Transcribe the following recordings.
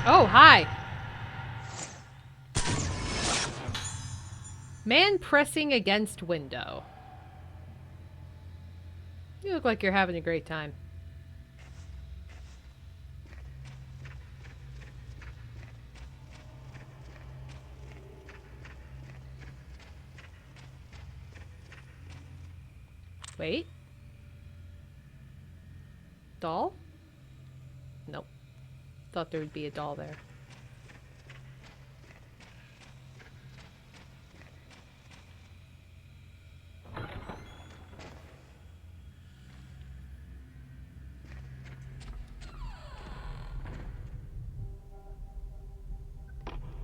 Oh, hi. Man pressing against window. You look like you're having a great time. Wait. Doll? Nope. Thought there would be a doll there.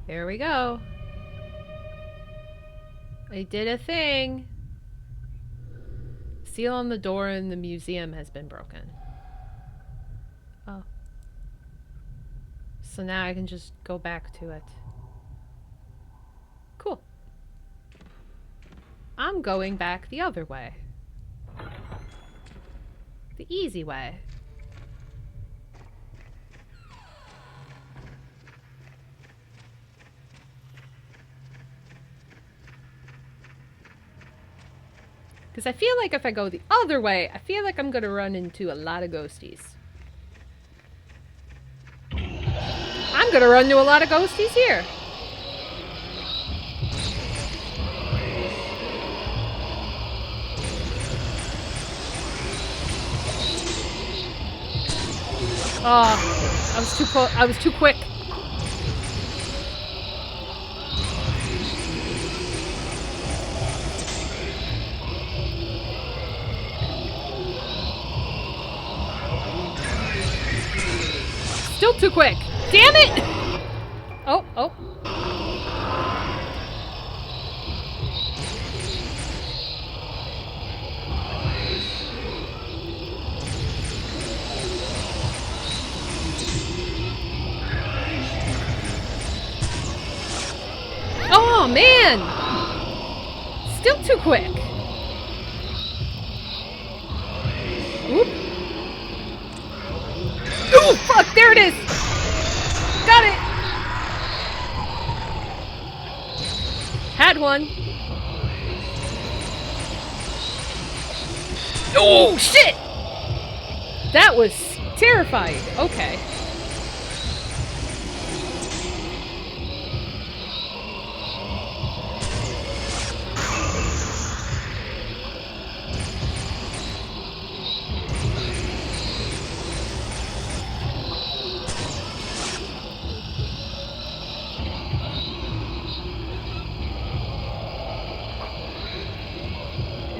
There we go. I did a thing. Seal on the door in the museum has been broken. Oh. So now I can just go back to it. Cool. I'm going back the other way. The easy way. Because I feel like if I go the other way, I feel like I'm going to run into a lot of ghosties. I'm going to run into a lot of ghosties here. Oh, I was too close. I was too quick. Still too quick. Damn it! Oh, oh. Oh, man! Still too quick. Oop. Ooh, fuck, there it is! Got it! Had one. Oh, shit! That was terrifying. Okay.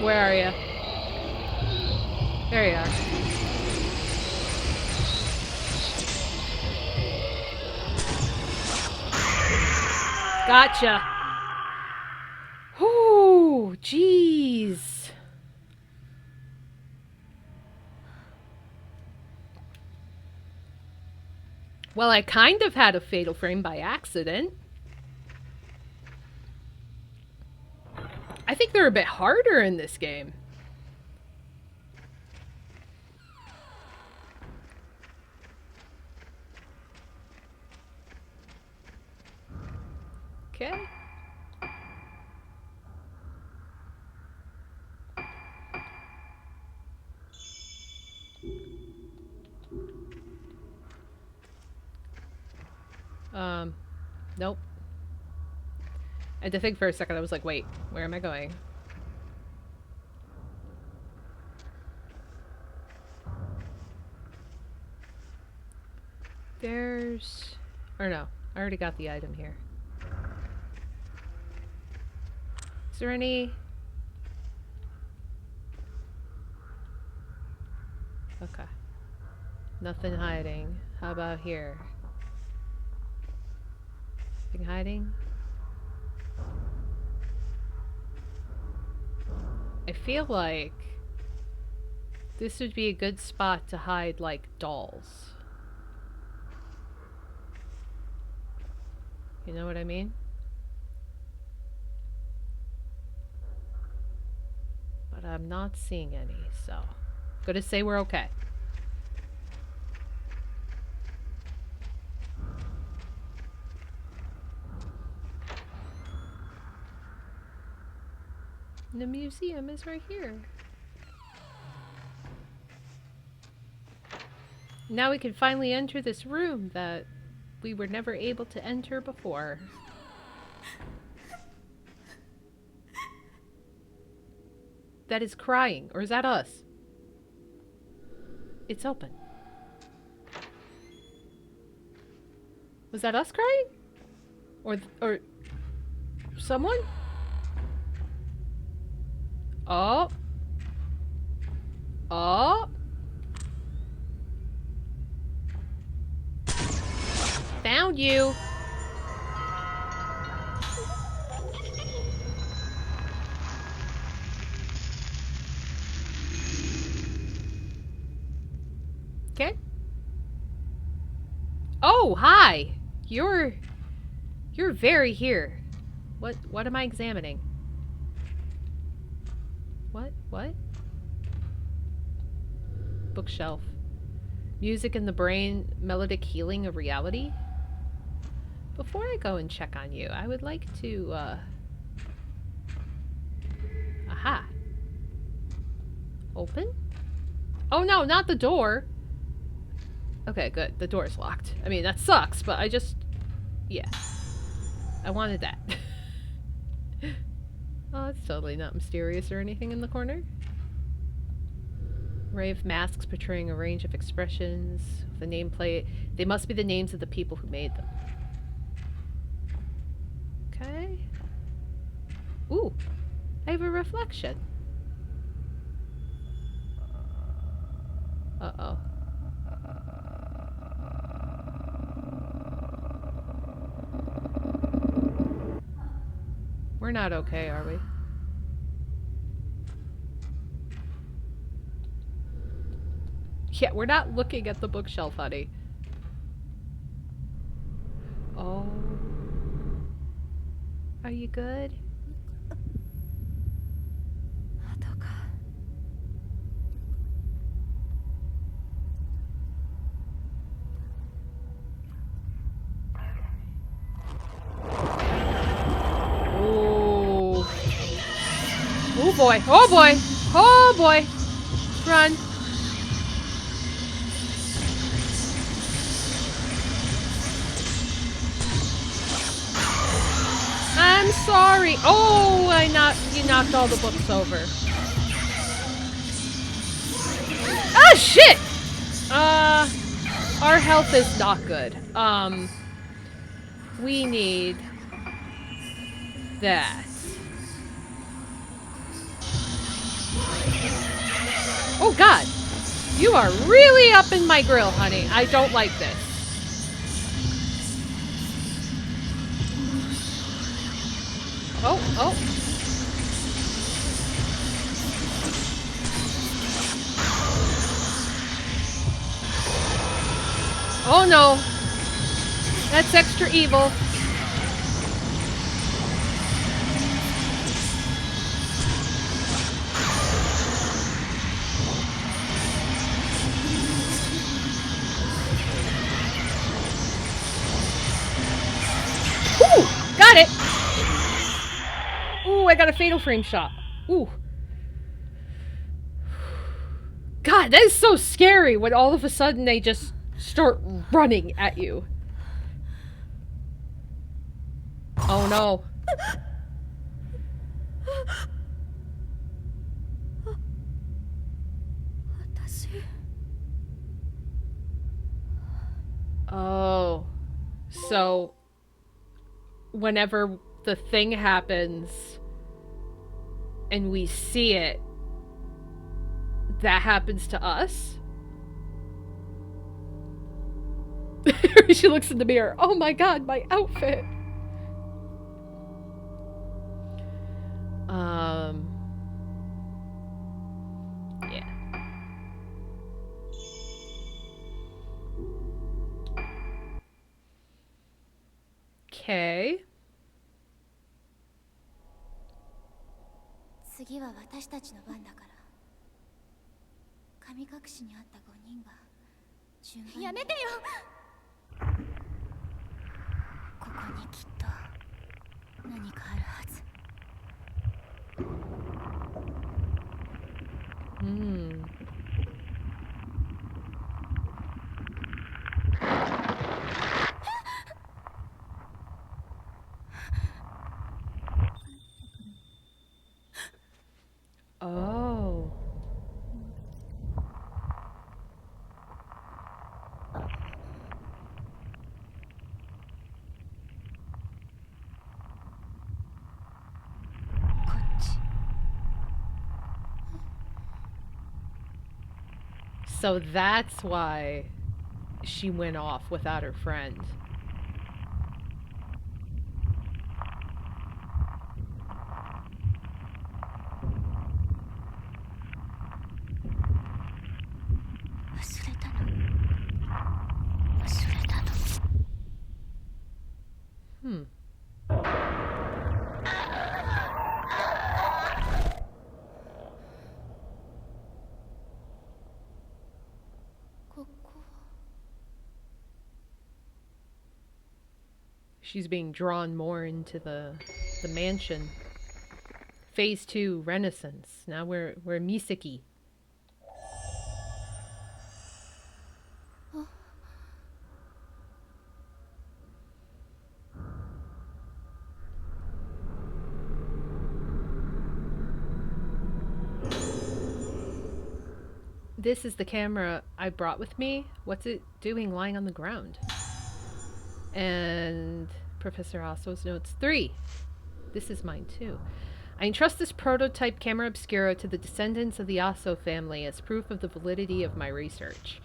Where are you? There you are. Gotcha. Ooh, jeez. Well, I kind of had a fatal frame by accident. I think they're a bit harder in this game. Okay. Nope. I had to think for a second. I was like, wait, where am I going? There's... Or no, I already got the item here. Is there any... Okay. Nothing hiding. How about here? Nothing hiding? I feel like this would be a good spot to hide, like, dolls. You know what I mean? But I'm not seeing any, so... I'm gonna say we're okay. The museum is right here. Now we can finally enter this room that we were never able to enter before. That is crying, or is that us? It's open. Was that us crying? Or someone? Oh. Oh. Found you. Okay. Oh, hi. You're very here. What am I examining? What? Bookshelf. Music in the brain, melodic healing of reality. Before I go and check on you, I would like to aha. Open? Oh no, not the door. Okay, good. The door's locked. I mean, that sucks, but yeah. I wanted that. Oh, it's totally not mysterious or anything in the corner. Array of masks portraying a range of expressions. The nameplate. They must be the names of the people who made them. Okay. Ooh. I have a reflection. Uh-oh. We're not okay, are we? Yeah, we're not looking at the bookshelf, honey. Oh. Are you good? Oh. Oh boy. Oh boy. Oh boy. Run. I'm sorry. Oh, you knocked all the books over. Ah, shit! Our health is not good. We need that. Oh god! You are really up in my grill, honey. I don't like this. Oh. Oh no. That's extra evil. Ooh! Got it! Ooh, I got a fatal frame shot. Ooh. God, that is so scary when all of a sudden they just start running at you. Oh no. Oh. So, whenever the thing happens and we see it, that happens to us? She looks in the mirror. Oh my god, my outfit. Yeah. Okay. 次は私たちの番だから。神隠しにあった5人が順番に。やめてよ。ここにきっと何かあるはず。So that's why she went off without her friend. Hmm. She's being drawn more into the mansion. Phase 2, Renaissance. Now we're Misaki. This is the camera I brought with me. What's it doing lying on the ground? And Professor Osso's notes 3. This is mine too. I entrust this prototype camera obscura to the descendants of the Osso family as proof of the validity of my research.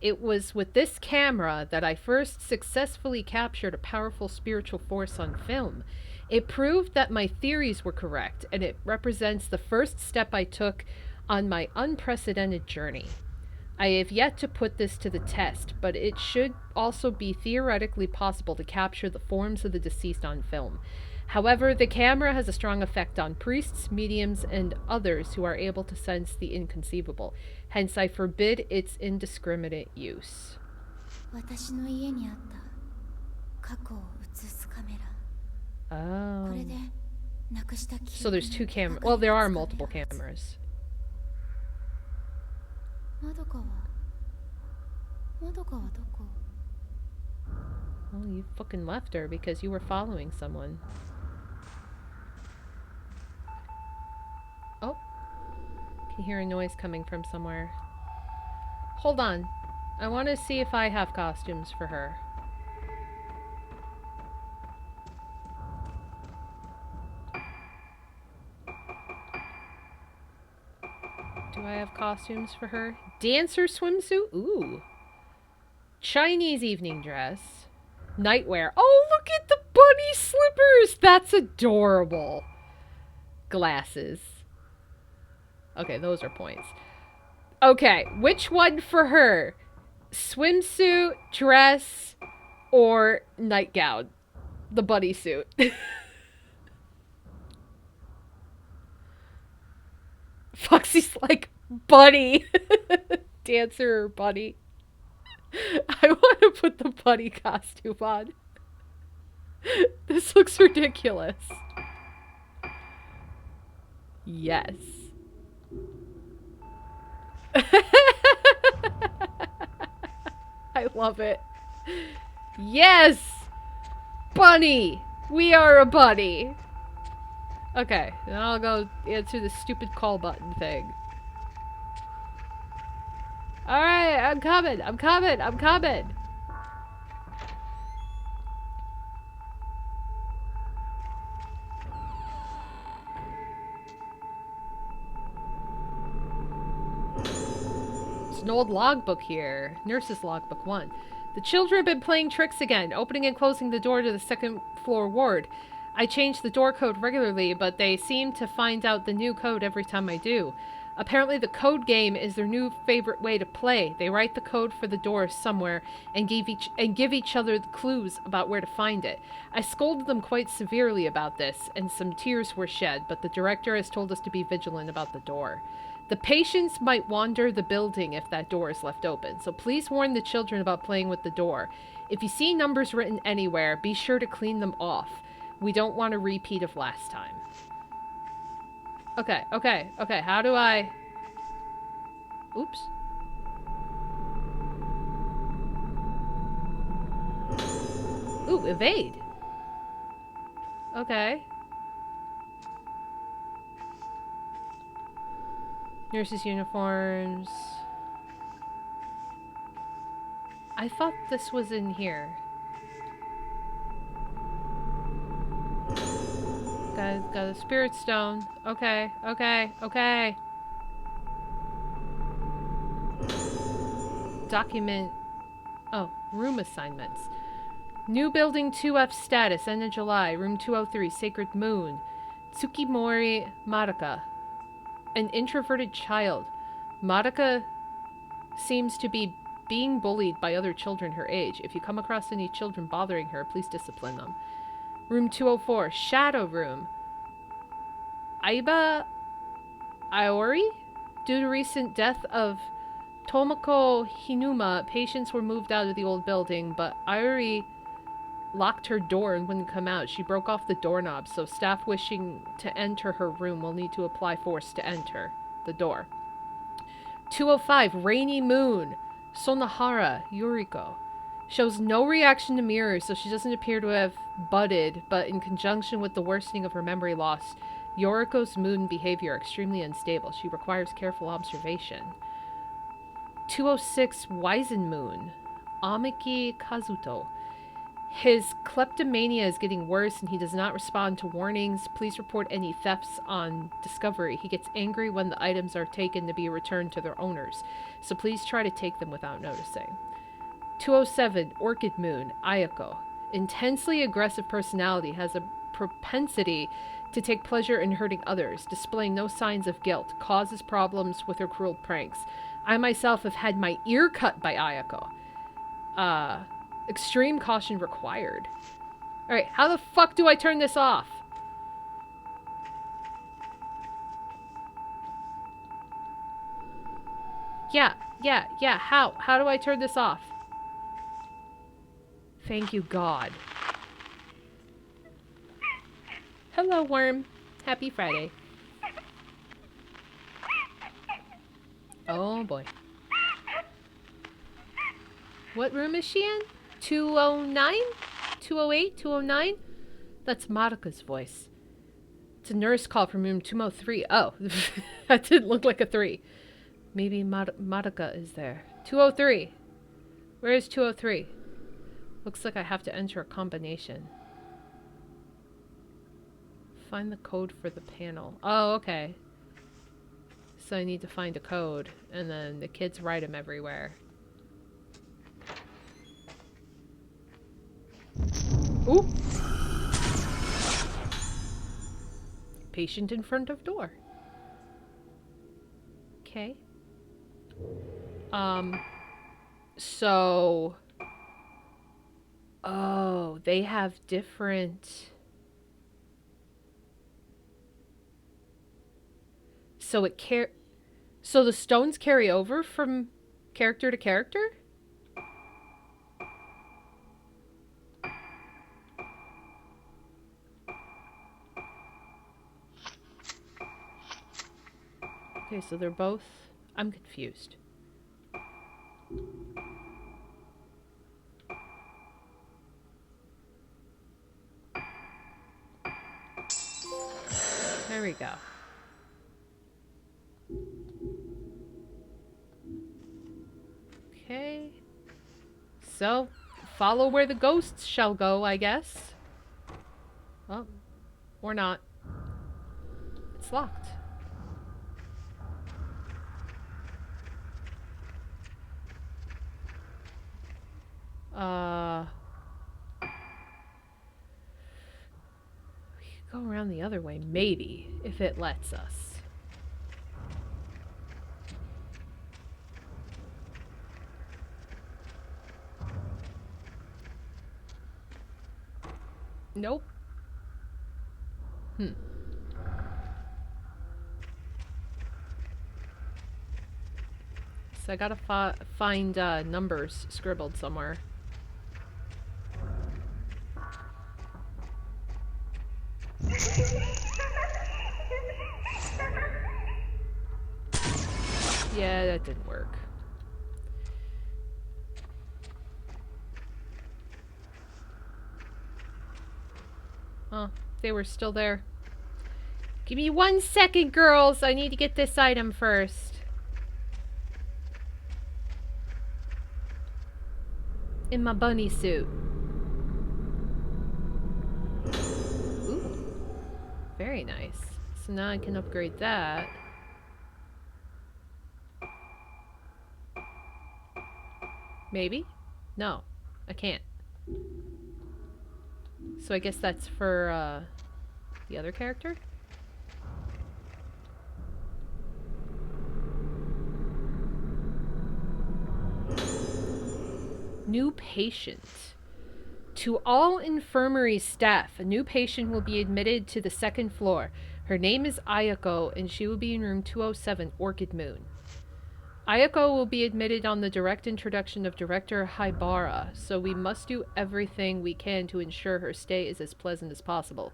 It was with this camera that I first successfully captured a powerful spiritual force on film. It proved that my theories were correct, and it represents the first step I took on my unprecedented journey. I have yet to put this to the test, but it should also be theoretically possible to capture the forms of the deceased on film. However, the camera has a strong effect on priests, mediums, and others who are able to sense the inconceivable. Hence, I forbid its indiscriminate use. Oh. So there's 2 cameras. Well, there are multiple cameras. Well, you fucking left her because you were following someone. Oh. Can hear a noise coming from somewhere. Hold on. I want to see if I have costumes for her. Do I have costumes for her? Dancer swimsuit? Ooh. Chinese evening dress. Nightwear. Oh, look at the bunny slippers! That's adorable. Glasses. Okay, those are points. Okay, which one for her? Swimsuit, dress, or nightgown? The bunny suit. Foxy's like, bunny. Dancer or bunny. I want to put the bunny costume on. This looks ridiculous. Yes. I love it. Yes! Bunny! We are a bunny! Okay, then I'll go answer the stupid call button thing. Alright, I'm coming, I'm coming, I'm coming! There's an old logbook here. Nurse's logbook 1. The children have been playing tricks again, opening and closing the door to the second floor ward. I change the door code regularly, but they seem to find out the new code every time I do. Apparently the code game is their new favorite way to play. They write the code for the door somewhere and give each other the clues about where to find it. I scolded them quite severely about this, and some tears were shed, but the director has told us to be vigilant about the door. The patients might wander the building if that door is left open, so please warn the children about playing with the door. If you see numbers written anywhere, be sure to clean them off. We don't want a repeat of last time. Okay, how do I... Oops. Ooh, evade. Okay. Nurses' uniforms. I thought this was in here. Got a spirit stone. Okay. document... Oh, room assignments. New building 2F status, end of July. Room 203, Sacred Moon. Tsukimori Madoka. An introverted child. Madoka seems to be being bullied by other children her age. If you come across any children bothering her, please discipline them. Room 204, Shadow Room. Aiba Aori? Due to recent death of Tomoko Hinuma, patients were moved out of the old building, but Aori locked her door and wouldn't come out. She broke off the doorknob, so staff wishing to enter her room will need to apply force to enter the door. 205, Rainy Moon. Sonohara Yuriko. Shows no reaction to mirrors, so she doesn't appear to have budded, but in conjunction with the worsening of her memory loss, Yoriko's mood and behavior are extremely unstable. She requires careful observation. 206, Wizen Moon. Amiki Kazuto. His kleptomania is getting worse and he does not respond to warnings. Please report any thefts on discovery. He gets angry when the items are taken to be returned to their owners, so please try to take them without noticing. 207, Orchid Moon, Ayako. Intensely aggressive personality, has a propensity to take pleasure in hurting others, displaying no signs of guilt, causes problems with her cruel pranks. I myself have had my ear cut by Ayako. Extreme caution required. Alright, how the fuck do I turn this off? Yeah, how? How do I turn this off? Thank you, God. Hello, worm. Happy Friday. Oh, boy. What room is she in? 209? 208? 209? That's Madoka's voice. It's a nurse call from room 203. Oh, that didn't look like a 3. Maybe Madoka is there. 203. Where is 203? Looks like I have to enter a combination. Find the code for the panel. Oh, okay. So I need to find a code, and then the kids write them everywhere. Ooh! Patient in front of door. Okay. So... Oh, they have different... So the stones carry over from character to character? Okay, so they're both... I'm confused. There we go. Okay. So, follow where the ghosts shall go, I guess. Well, or not. It's locked. We could go around the other way, maybe, if it lets us. Nope. So I gotta find numbers scribbled somewhere. Yeah, that didn't work. Oh, they were still there. Give me 1 second, girls. I need to get this item first. In my bunny suit. Ooh. Very nice. So now I can upgrade that. Maybe? No, I can't. So I guess that's for the other character? New patient. To all infirmary staff, a new patient will be admitted to the second floor. Her name is Ayako, and she will be in room 207, Orchid Moon. Ayako will be admitted on the direct introduction of Director Haibara, so we must do everything we can to ensure her stay is as pleasant as possible.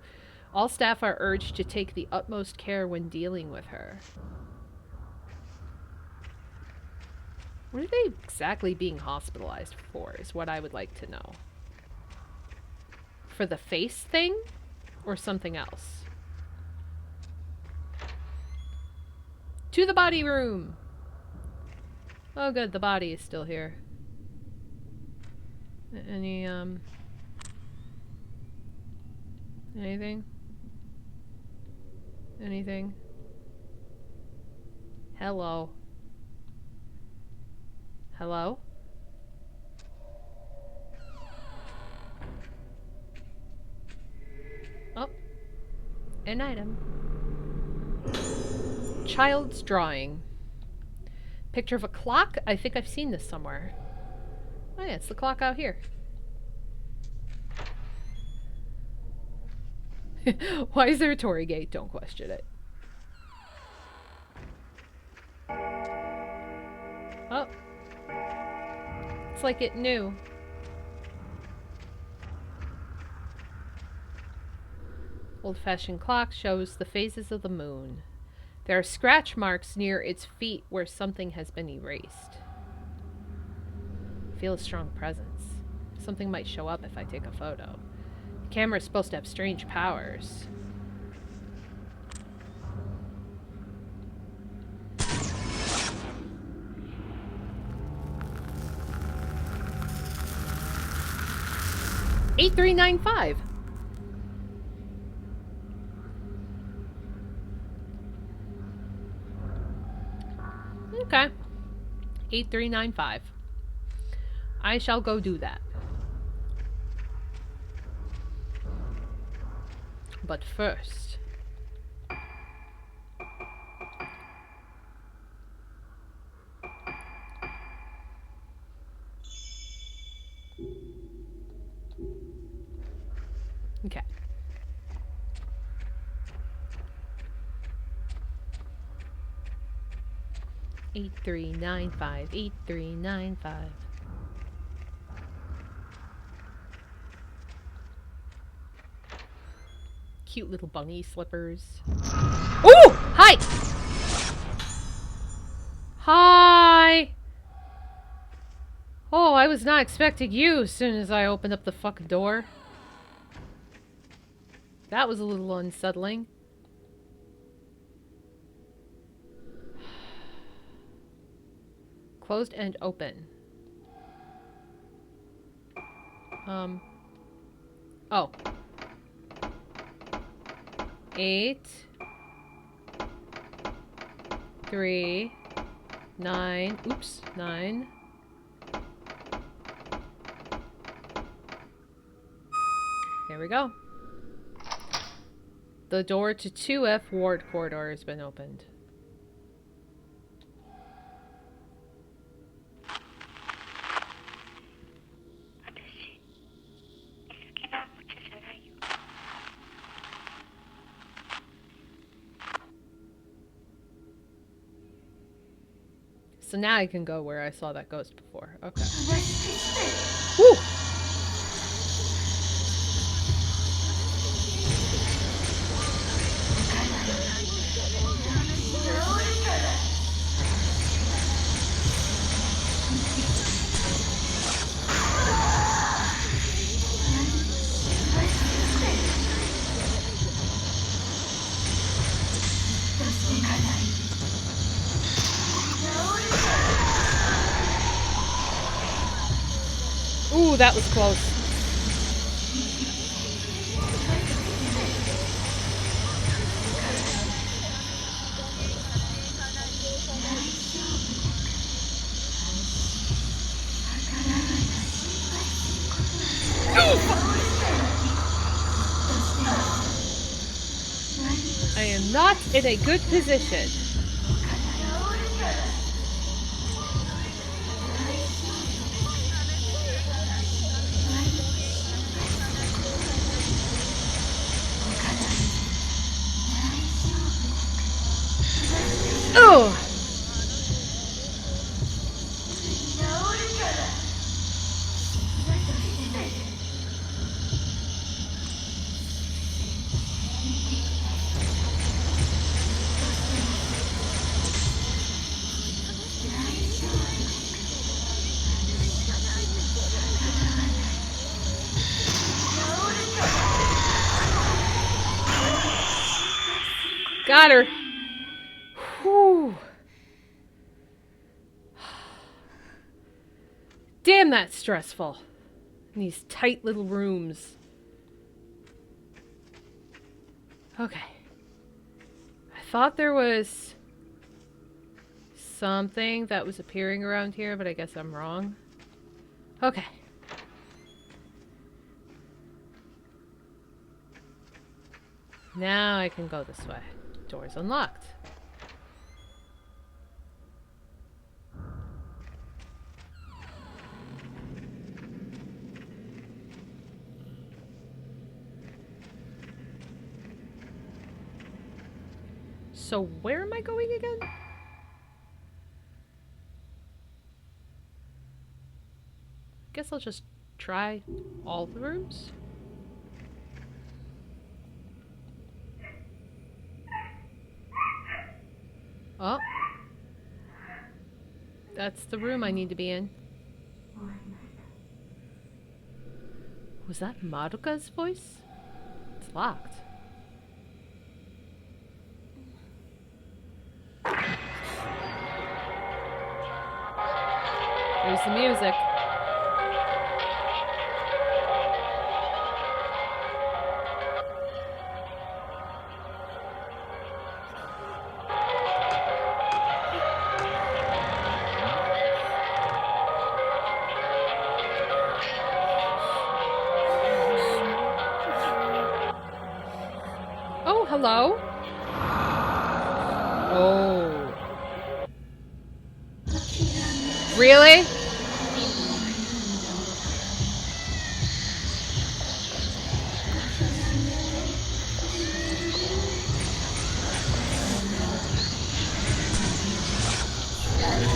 All staff are urged to take the utmost care when dealing with her. What are they exactly being hospitalized for, is what I would like to know. For the face thing? Or something else? To the body room! Oh good, the body is still here. Any, anything? Anything? Hello? Hello? Oh. An item. Child's drawing. Picture of a clock? I think I've seen this somewhere. Oh yeah, it's the clock out here. Why is there a Torii gate? Don't question it. Oh. It's like it knew. Old-fashioned clock shows the phases of the moon. There are scratch marks near its feet where something has been erased. I feel a strong presence. Something might show up if I take a photo. The camera is supposed to have strange powers. $8395. Okay. 8395. I shall go do that. But first... Okay. Eight, 8395. 8395. Cute little bunny slippers. Ooh! Hi! Hi! Oh, I was not expecting you as soon as I opened up the fucking door. That was a little unsettling. Closed and open. Oh. 8 3 9. Oops, 9. There we go. The door to 2F ward corridor has been opened. So now I can go where I saw that ghost before. Okay. Woo! Ooh, that was close. not in a good position. Oh! Got her. Whew. Damn, that's stressful. In these tight little rooms. Okay. I thought there was something that was appearing around here, but I guess I'm wrong. Okay. Now I can go this way. Door's unlocked. So where am I going again? Guess I'll just try all the rooms. Oh. That's the room I need to be in. Was that Maruka's voice? It's locked. There's the music. Oh, hello. Oh. Really?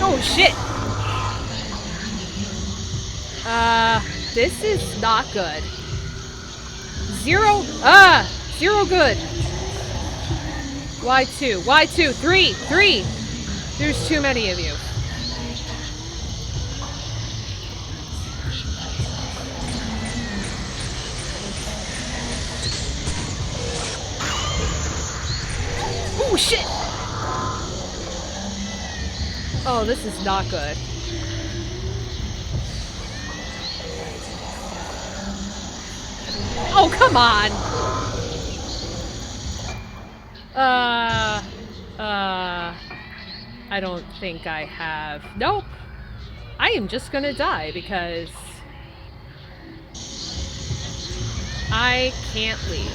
Oh, shit. This is not good. Zero good. Y2, Y2, three. There's too many of you. Oh, shit. Oh, this is not good. Oh, come on. I don't think I have. Nope. I am just gonna die because I can't leave.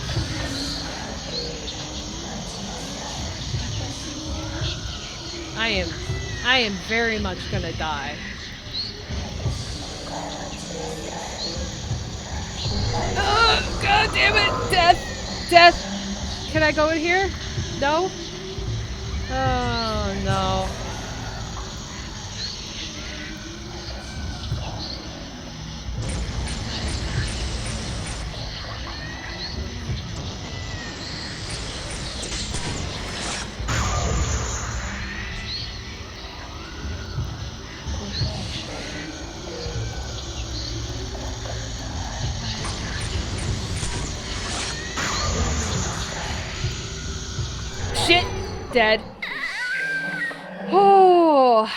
I am very much gonna die. Oh, God damn it! Death! Can I go in here? No? Oh, no. Shit! Dead. Oh.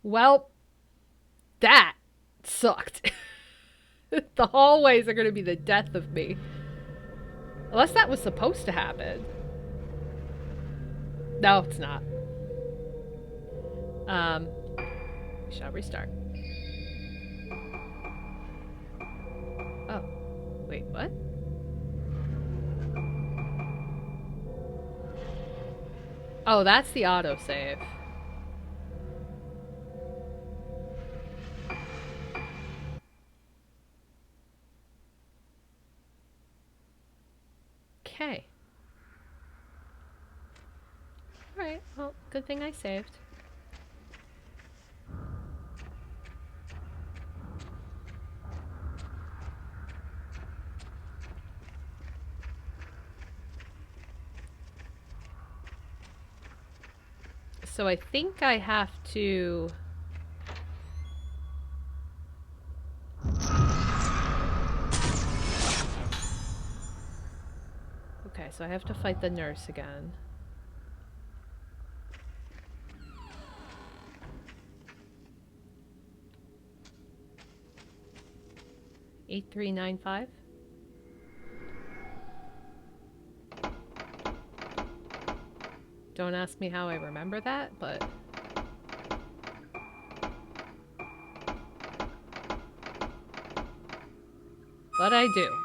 Well, that sucked. The hallways are going to be the death of me. Unless that was supposed to happen. No, it's not. We shall restart. Oh. Wait, what? Oh, that's the autosave. Okay. Alright, well, good thing I saved. So I think I have to... Okay, so I have to fight the nurse again. 8395. Don't ask me how I remember that, but... But I do.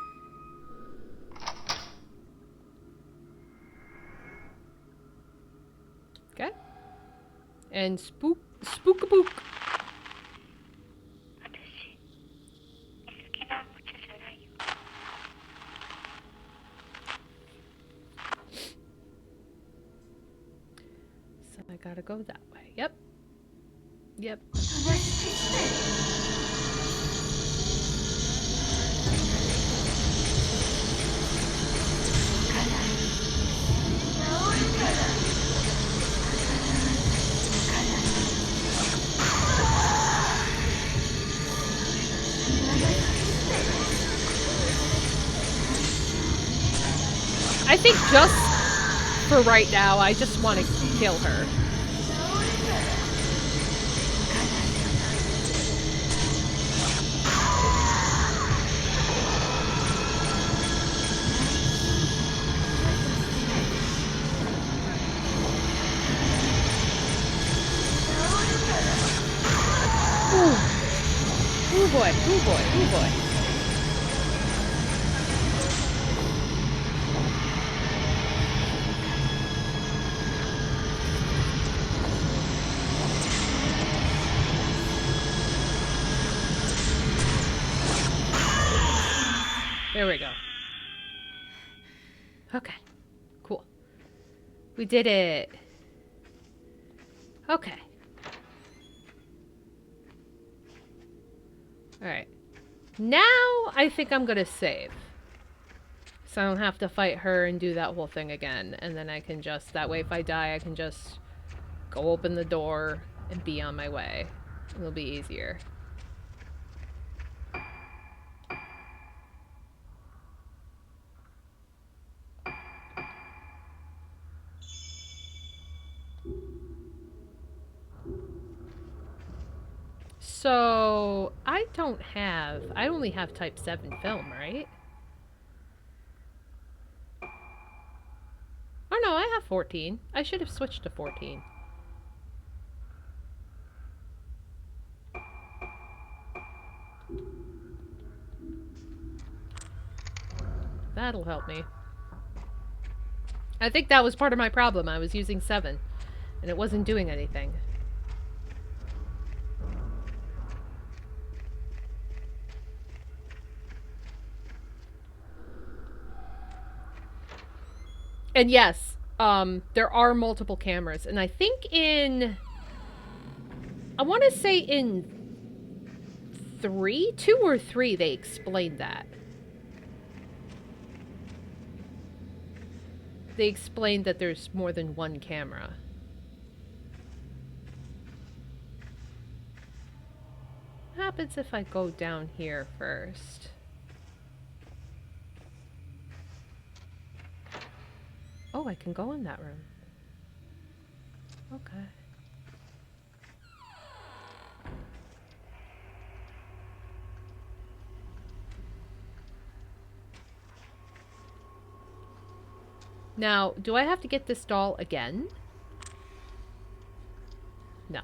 Okay. And spook-a-book. So I gotta go that way. Yep. Yep. I think just for right now, I just want to kill her. Ooh boy, ooh boy, ooh boy. There we go. Okay. Cool. We did it. Okay. Alright. Now I think I'm gonna save. So I don't have to fight her and do that whole thing again. And then I can just, that way if I die, I can just go open the door and be on my way. It'll be easier. So, I only have type 7 film, right? Oh no, I have 14. I should have switched to 14. That'll help me. I think that was part of my problem. I was using 7, and it wasn't doing anything. And yes, there are multiple cameras, and I think I want to say in 2 or 3, they explained that. They explained that there's more than one camera. What happens if I go down here first? Oh, I can go in that room. Okay. Now, do I have to get this doll again? No.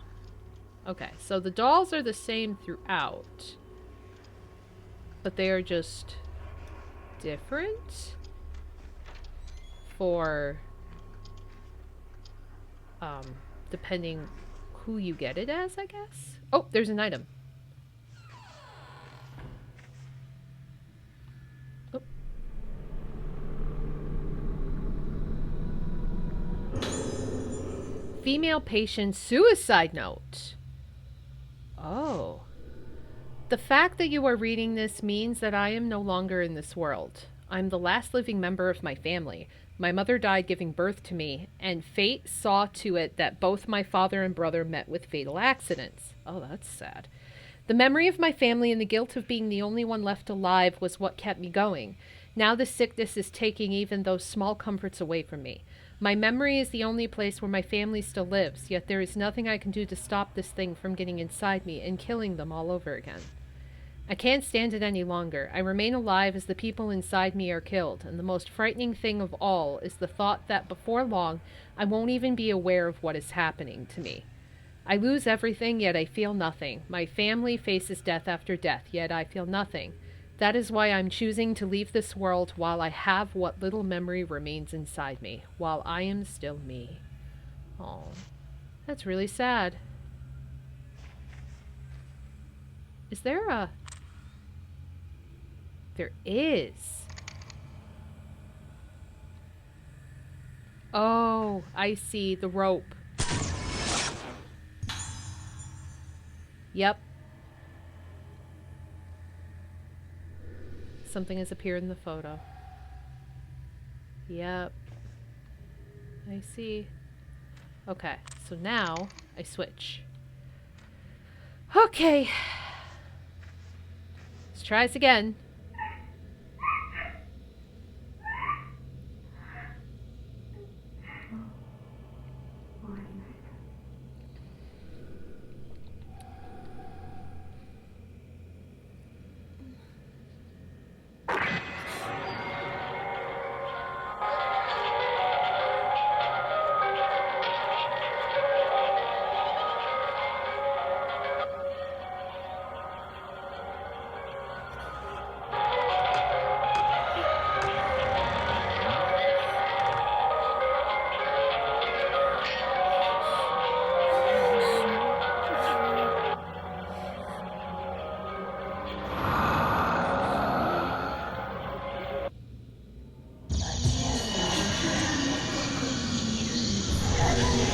Okay, so the dolls are the same throughout. But they are just different for depending who you get it as, I guess. Oh, there's an item. Oh. Female patient suicide note. Oh. The fact that you are reading this means that I am no longer in this world. I'm the last living member of my family. My mother died giving birth to me, and fate saw to it that both my father and brother met with fatal accidents. Oh, that's sad. The memory of my family and the guilt of being the only one left alive was what kept me going. Now the sickness is taking even those small comforts away from me. My memory is the only place where my family still lives, yet there is nothing I can do to stop this thing from getting inside me and killing them all over again. I can't stand it any longer. I remain alive as the people inside me are killed, and the most frightening thing of all is the thought that before long I won't even be aware of what is happening to me. I lose everything, yet I feel nothing. My family faces death after death, yet I feel nothing. That is why I'm choosing to leave this world while I have what little memory remains inside me, while I am still me. Oh, that's really sad. Is there a... There is. Oh, I see. The rope. Yep. Something has appeared in the photo. Yep. I see. Okay, so now I switch. Okay. Let's try this again.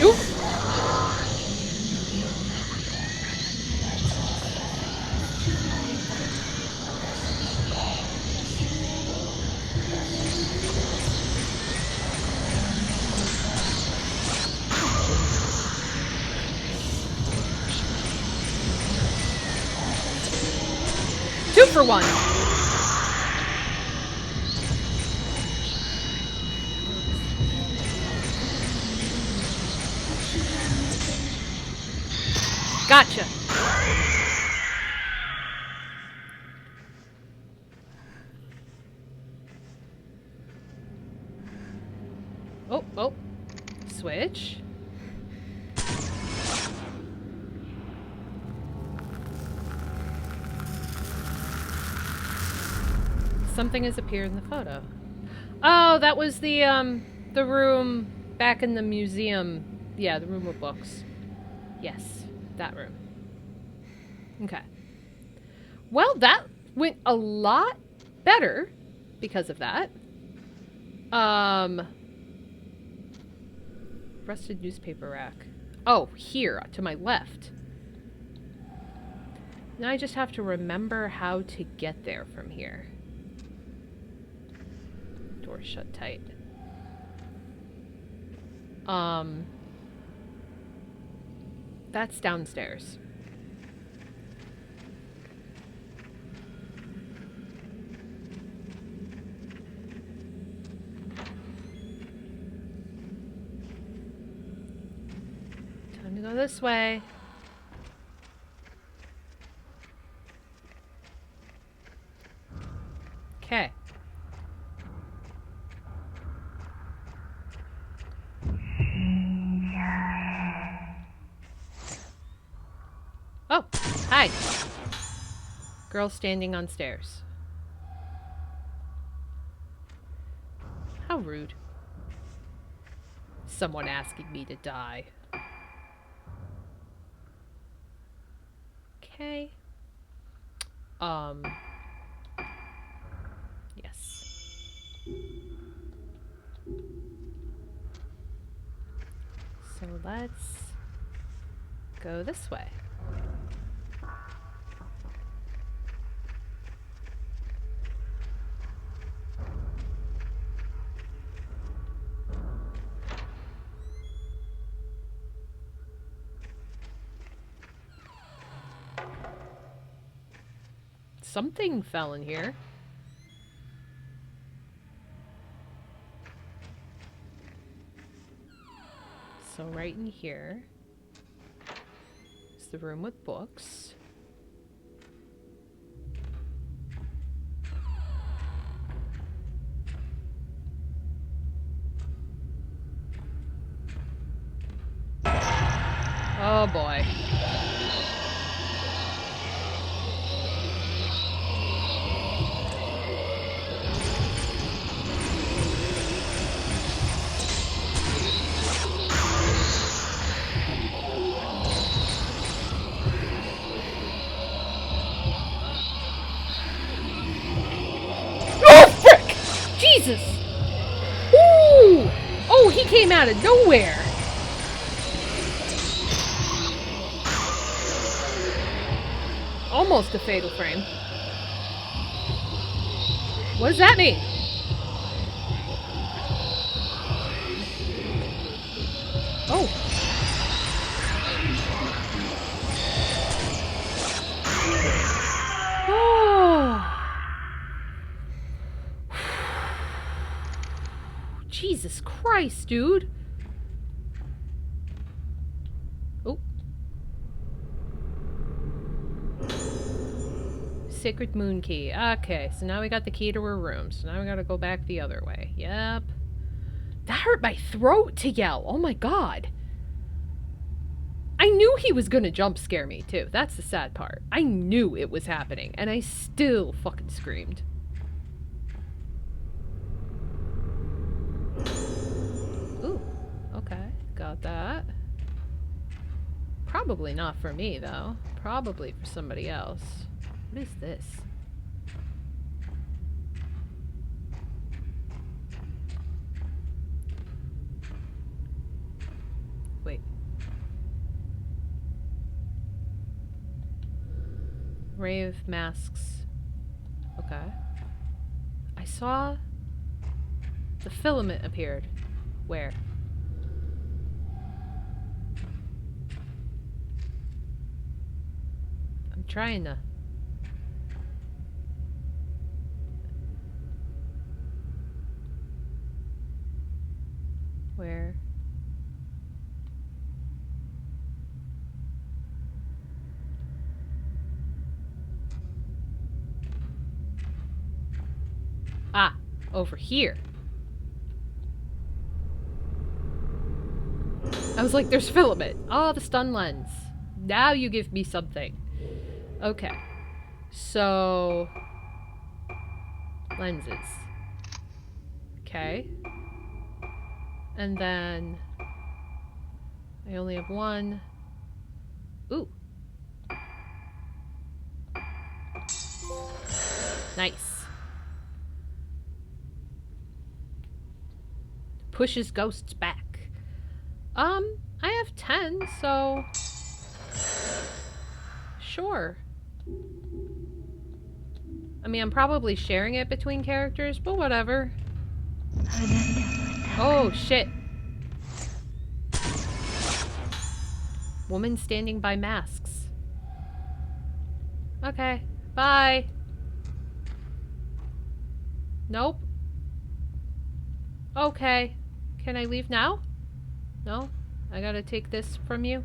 Oop! Two for one. Gotcha. Oh, oh. Switch. Something has appeared in the photo. Oh, that was the room back in the museum. Yeah, the room with books. Yes, that room. Okay. Well, that went a lot better because of that. Rusted newspaper rack. Oh, here, to my left. Now I just have to remember how to get there from here. Door shut tight. That's downstairs. Time to go this way. Okay. Oh, hi. Girl standing on stairs. How rude. Someone asking me to die. Okay. Yes. So let's go this way. Something fell in here. So right in here is the room with books. Oh boy. Oh, frick! Jesus! Ooh! Oh, he came out of nowhere! Almost a fatal frame. What does that mean? Oh. Oh. Jesus Christ, dude. Oh. Sacred moon key. Okay, so now we got the key to her room. So now we gotta go back the other way. Yep. That hurt my throat to yell. Oh my god. I knew he was gonna jump scare me, too. That's the sad part. I knew it was happening, and I still fucking screamed. Ooh, okay. Got that. Probably not for me, though. Probably for somebody else. What is this? Wait. Ray of masks. Okay. I saw the filament appeared. Where? I'm trying to... Where? Ah, over here. I was like, there's filament. Oh, the stun lens. Now you give me something. Okay. So... lenses. Okay. And then... I only have one. Ooh. Nice. Pushes ghosts back. I have 10, so... Sure. I mean, I'm probably sharing it between characters, but whatever. Oh, shit. Woman standing by masks. Okay. Bye. Nope. Okay. Can I leave now? No? I gotta take this from you?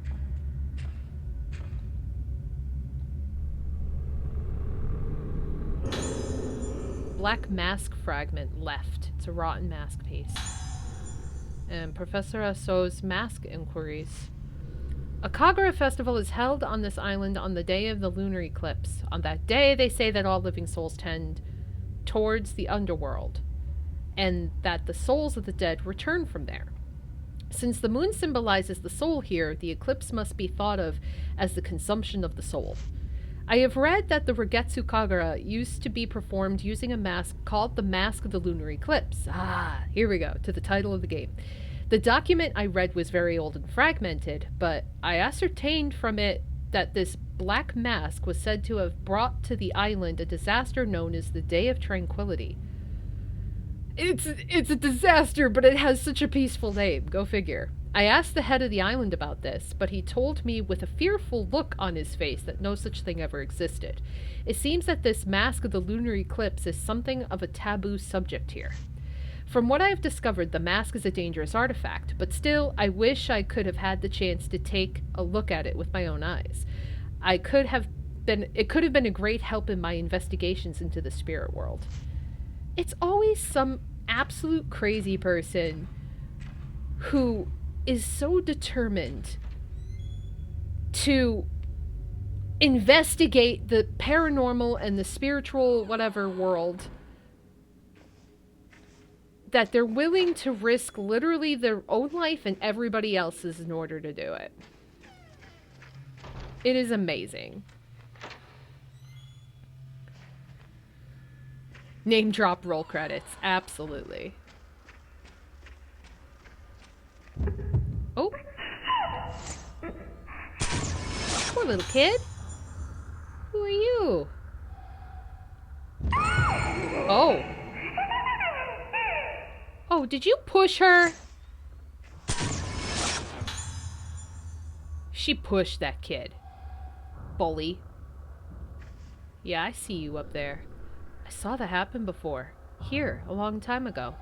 Black mask fragment left. It's a rotten mask piece. And Professor Asso's mask inquiries. A Kagura festival is held on this island on the day of the lunar eclipse. On that day, they say that all living souls tend towards the underworld, and that the souls of the dead return from there. Since the moon symbolizes the soul here, the eclipse must be thought of as the consumption of the soul. I have read that the Regetsu Kagura used to be performed using a mask called the Mask of the Lunar Eclipse. Ah, here we go, to the title of the game. The document I read was very old and fragmented, but I ascertained from it that this black mask was said to have brought to the island a disaster known as the Day of Tranquility. It's a disaster, but it has such a peaceful name. Go figure. I asked the head of the island about this, but he told me with a fearful look on his face that no such thing ever existed. It seems that this mask of the lunar eclipse is something of a taboo subject here. From what I have discovered, the mask is a dangerous artifact, but still, I wish I could have had the chance to take a look at it with my own eyes. It could have been a great help in my investigations into the spirit world. It's always some absolute crazy person who is so determined to investigate the paranormal and the spiritual whatever world that they're willing to risk literally their own life and everybody else's in order to do it. It is amazing. Name drop roll credits. Absolutely. Oh. Poor little kid. Who are you? Oh. Oh, did you push her? She pushed that kid. Bully. Yeah, I see you up there. I saw that happen before. Here, a long time ago.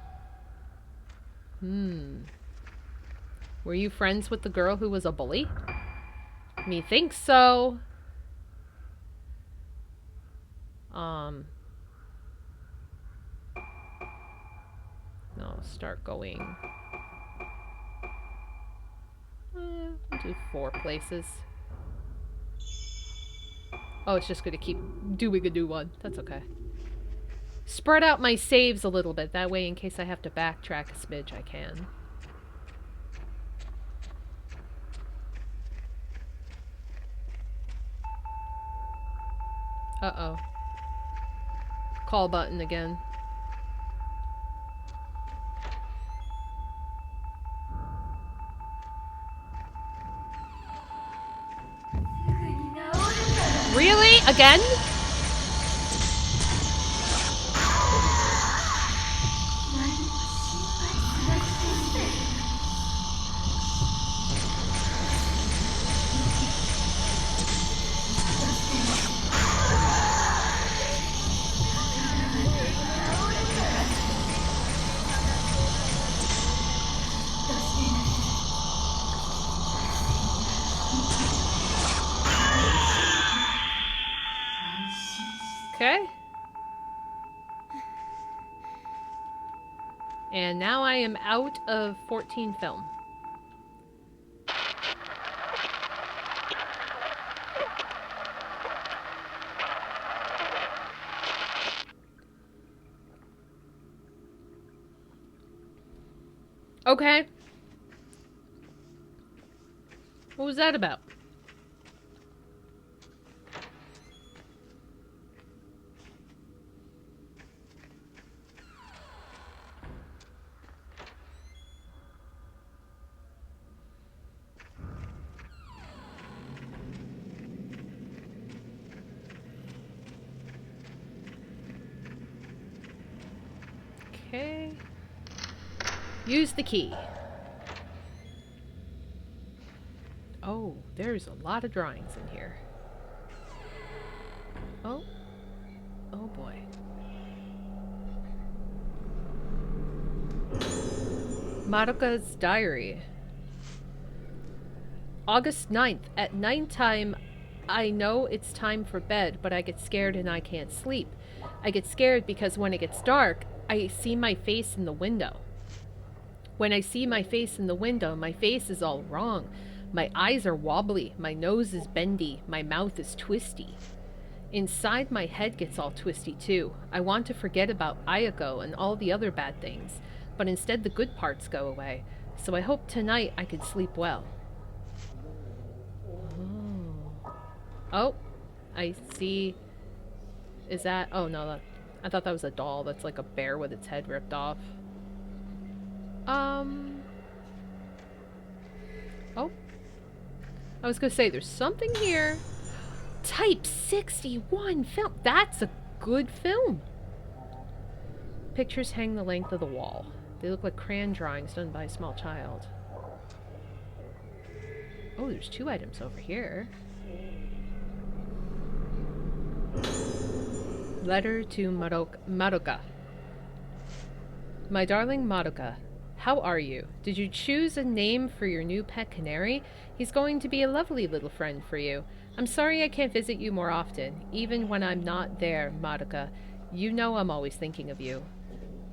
Were you friends with the girl who was a bully? Methinks so. No, start going. We'll do 4 places. Oh, it's just gonna keep doing a new one. That's okay. Spread out my saves a little bit. That way, in case I have to backtrack a smidge, I can. Uh-oh. Call button again. Really? Again? Okay. And now I am out of 14 film. Okay. What was that about? Okay. Use the key. Oh, there's a lot of drawings in here. Oh. Oh boy. Madoka's diary. August 9th. At nighttime, I know it's time for bed, but I get scared and I can't sleep. I get scared because when it gets dark, I see my face in the window. When I see my face in the window, my face is all wrong. My eyes are wobbly, my nose is bendy, my mouth is twisty. Inside, my head gets all twisty too. I want to forget about Ayako and all the other bad things, but instead the good parts go away. So I hope tonight I could sleep well. Oh. I see. Is that... Oh, no. I thought that was a doll. That's like a bear with its head ripped off. Oh. I was gonna say, there's something here. Type 61 film. That's a good film. Pictures hang the length of the wall. They look like crayon drawings done by a small child. Oh, there's 2 items over here. Letter to Madoka. My darling Madoka, how are you? Did you choose a name for your new pet canary? He's going to be a lovely little friend for you. I'm sorry I can't visit you more often, even when I'm not there, Madoka. You know I'm always thinking of you.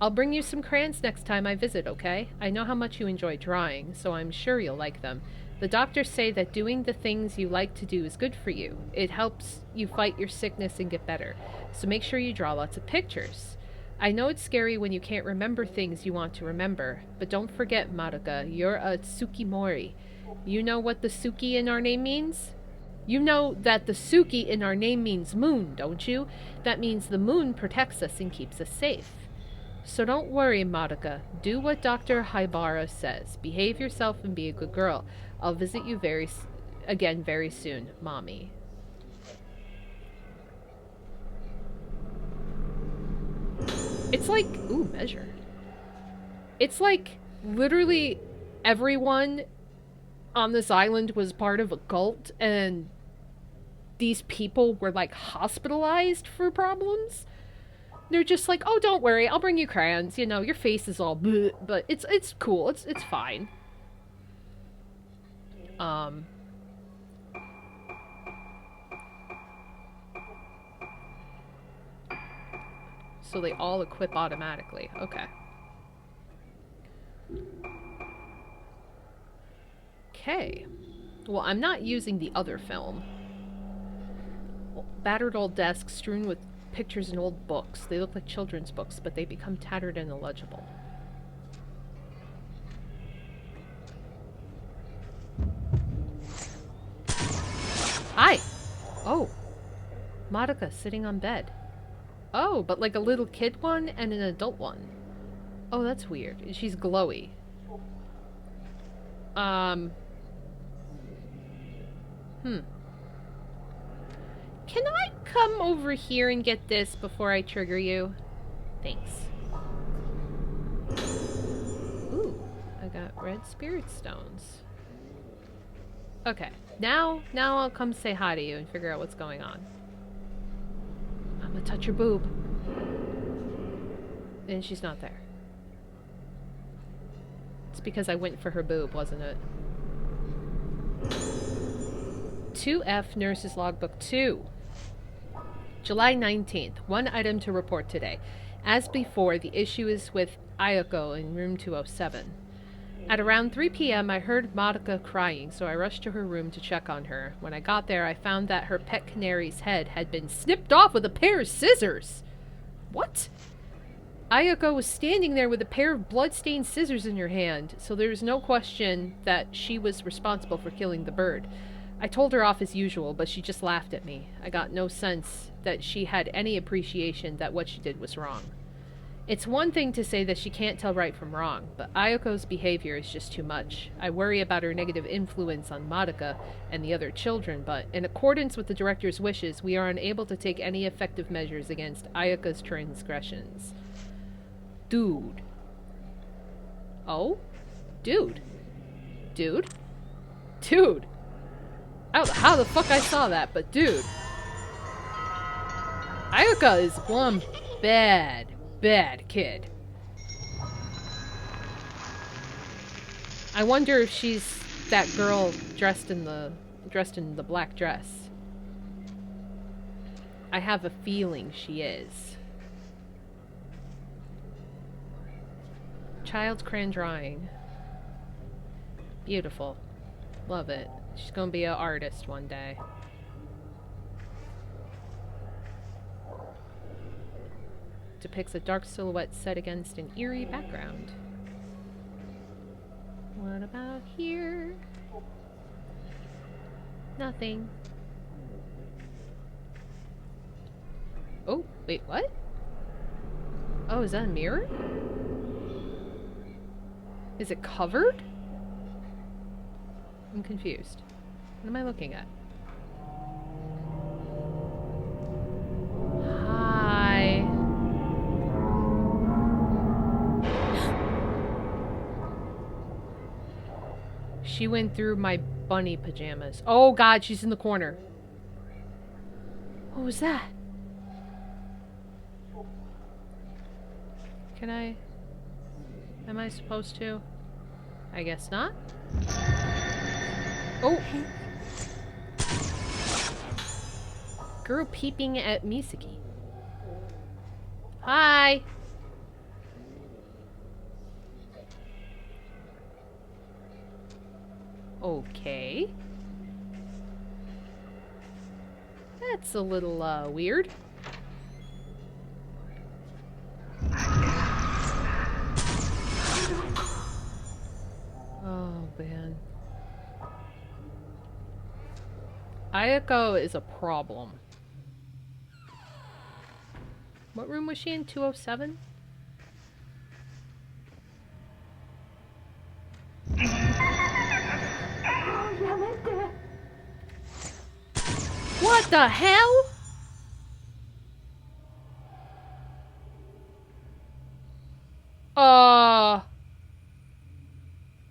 I'll bring you some crayons next time I visit, okay? I know how much you enjoy drawing, so I'm sure you'll like them. The doctors say that doing the things you like to do is good for you. It helps you fight your sickness and get better. So make sure you draw lots of pictures. I know it's scary when you can't remember things you want to remember, but don't forget, Madoka, you're a Tsukimori. You know what the Suki in our name means? You know that the Suki in our name means moon, don't you? That means the moon protects us and keeps us safe. So don't worry, Madoka. Do what Dr. Haibara says. Behave yourself and be a good girl. I'll visit you again very soon, Mommy. It's like, ooh, measure. It's like literally everyone on this island was part of a cult and these people were like hospitalized for problems. They're just like, oh, don't worry, I'll bring you crayons. You know, your face is all bleh, but it's cool. It's fine. So they all equip automatically. Okay. Okay. Well, I'm not using the other film. Battered old desks strewn with pictures and old books. They look like children's books, but they become tattered and illegible. Hi! Oh. Madoka sitting on bed. Oh, but like a little kid one and an adult one. Oh, that's weird. She's glowy. Can I come over here and get this before I trigger you? Thanks. Ooh, I got red spirit stones. Okay, now I'll come say hi to you and figure out what's going on. I'm gonna touch your boob. And she's not there. It's because I went for her boob, wasn't it? 2F Nurse's Logbook 2. July 19th. One item to report today. As before, the issue is with Ayako in room 207. At around 3 p.m., I heard Madoka crying, so I rushed to her room to check on her. When I got there, I found that her pet canary's head had been snipped off with a pair of scissors. What? Ayako was standing there with a pair of blood-stained scissors in her hand, so there was no question that she was responsible for killing the bird. I told her off as usual, but she just laughed at me. I got no sense that she had any appreciation that what she did was wrong. It's one thing to say that she can't tell right from wrong, but Ayako's behavior is just too much. I worry about her negative influence on Madoka and the other children, but in accordance with the director's wishes, we are unable to take any effective measures against Ayako's transgressions. Dude. Oh? Dude. Dude? Dude. I don't know how the fuck I saw that, but dude. Ayaka is one bad kid. I wonder if she's that girl dressed in the black dress. I have a feeling she is. Child's crayon drawing. Beautiful. Love it. She's gonna be an artist one day. Depicts a dark silhouette set against an eerie background. What about here? Nothing. Oh, wait, what? Oh, is that a mirror? Is it covered? I'm confused. What am I looking at? Hi. She went through my bunny pajamas. Oh god, she's in the corner. What was that? Can I... Am I supposed to? I guess not. Oh! Girl peeping at Misaki. Hi! Okay. That's a little, weird. Oh, man. Ayako is a problem. What room was she in? 207? What the hell?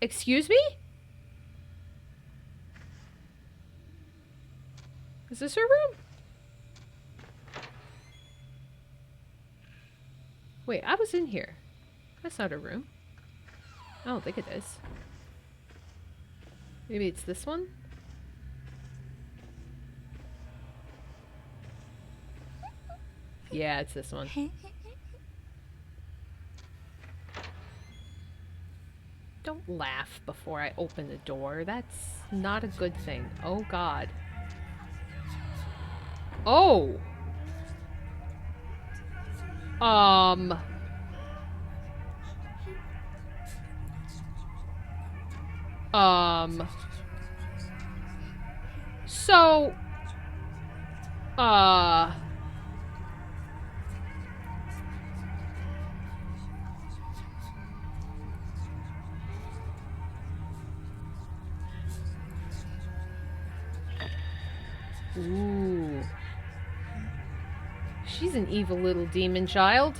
Excuse me? Is this her room? Wait, I was in here. That's not her room. I don't think it is. Maybe it's this one? Yeah, it's this one. Don't laugh before I open the door. That's not a good thing. Oh, God. Oh! Um... So... Uh... Ooh. She's an evil little demon child.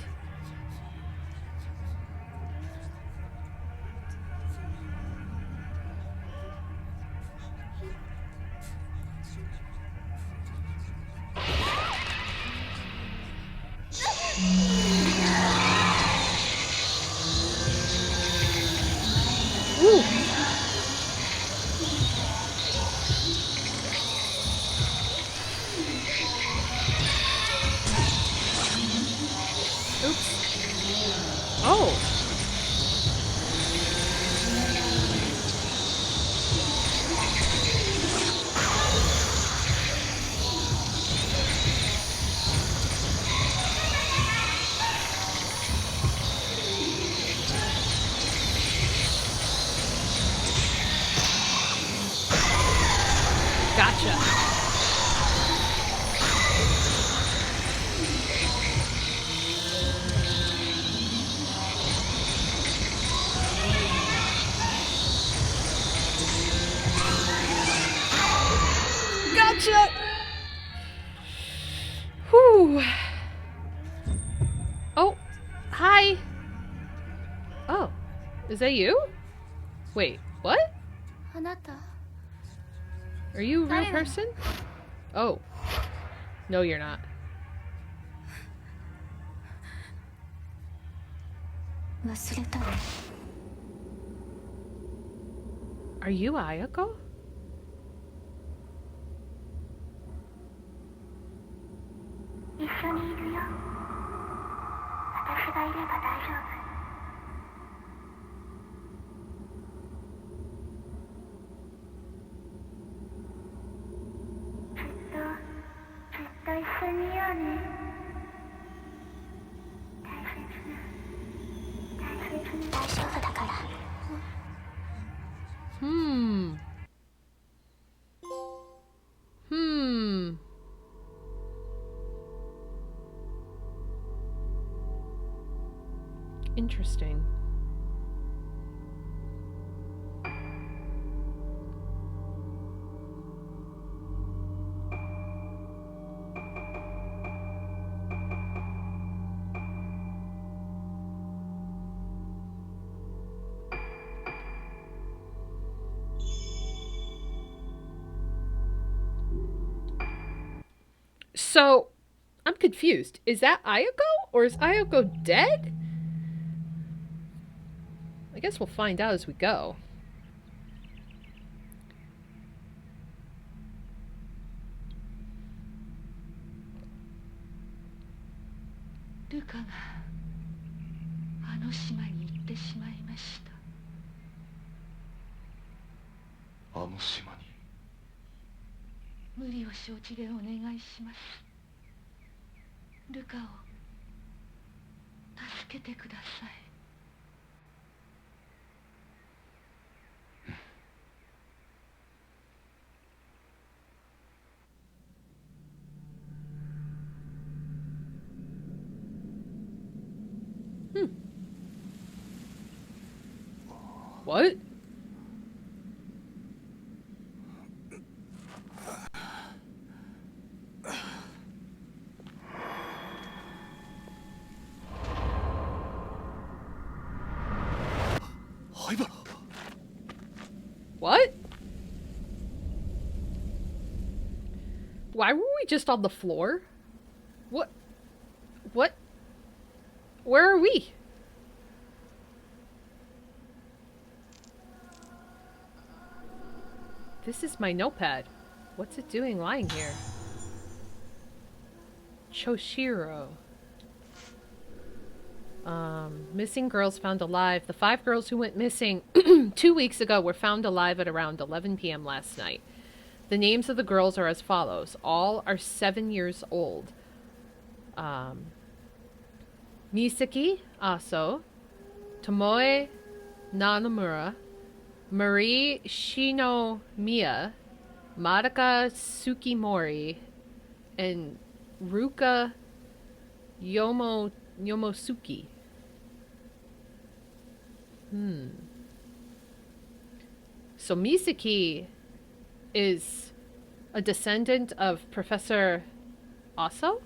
Ooh. Oops. Oh. Gotcha. Gotcha! Whew. Oh, hi. Oh, is that you? Wait, what? あなた Are you a real person? Oh. No, you're not. 忘れたの Are you Ayako? 一緒にいるよ私がいれば大丈夫ずっと一緒にいようね大丈夫だから Hmm. Hmm. Interesting. So, I'm confused. Is that Ayako? Or is Ayako dead? I guess we'll find out as we go. ルカがあの島に行ってしまいました。あの島に。無理を承知でお願いします。ルカを助けてください。What? What? Why were we just on the floor? What? What? Where are we? This is my notepad. What's it doing lying here? Choshiro. Missing girls found alive. The 5 girls who went missing 2 weeks ago were found alive at around 11 p.m. last night. The names of the girls are as follows. All are 7 years old. Misaki Aso, Tomoe Nanamura, Marie Shinomiya, Madoka Tsukimori, and Ruka Yomosuke. So Misaki is a descendant of Professor Aso?